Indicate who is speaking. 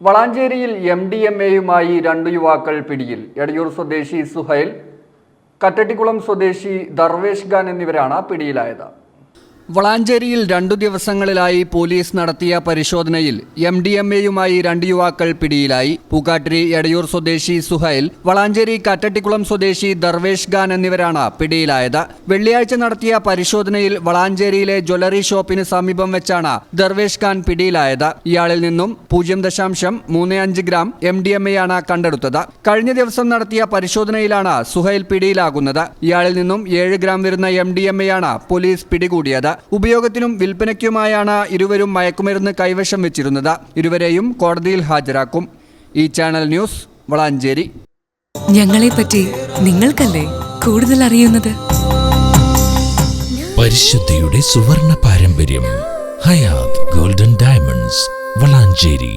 Speaker 1: വളാഞ്ചേരിയിൽ MDMA-യുമായി 2 യുവാക്കൾ പിടിയിൽ. എടയൂർ സ്വദേശി സുഹൈൽ, കറ്റട്ടിക്കുളം സ്വദേശി ദർവേഷ് ഖാൻ എന്നിവരാണ് പിടിയിലായത്. വളാഞ്ചേരിയിൽ 2 ദിവസങ്ങളിലായി പോലീസ് നടത്തിയ പരിശോധനയിൽ MDMA-യുമായി 2 യുവാക്കൾ പിടിയിലായി. പൂക്കാട്ടിരി എടയൂർ സ്വദേശി സുഹൈൽ, വളാഞ്ചേരി കറ്റട്ടിക്കുളം സ്വദേശി ദർവേഷ് ഖാൻ എന്നിവരാണ് പിടിയിലായത്. വെള്ളിയാഴ്ച നടത്തിയ പരിശോധനയിൽ വളാഞ്ചേരിയിലെ ജ്വല്ലറി ഷോപ്പിന് സമീപം വെച്ചാണ് ദർവേഷ് ഖാൻ പിടിയിലായത്. ഇയാളിൽ നിന്നും 0.35 ഗ്രാം MDMA-യാണ് കണ്ടെടുത്തത്. കഴിഞ്ഞ ദിവസം നടത്തിയ പരിശോധനയിലാണ് സുഹൈൽ പിടിയിലാകുന്നത്. ഇയാളിൽ നിന്നും 7 ഗ്രാം വരുന്ന MDMA-യാണ് പോലീസ് പിടികൂടിയത്. ഉപയോഗത്തിനും വിൽപ്പനയ്ക്കുമായാണ് ഇരുവരും മയക്കുമരുന്ന് കൈവശം വെച്ചിരുന്നത്. ഇരുവരെയും കോടതിയിൽ ഹാജരാക്കും. ഈ ചാനൽ ന്യൂസ്, വളാഞ്ചേരി.
Speaker 2: ഞങ്ങളെപ്പറ്റി നിങ്ങൾക്കല്ലേ കൂടുതൽ അറിയുന്നത്?
Speaker 3: പരിശുദ്ധിയുടെ സുവർണ പാരമ്പര്യം. Hayath golden diamonds, Valanchery.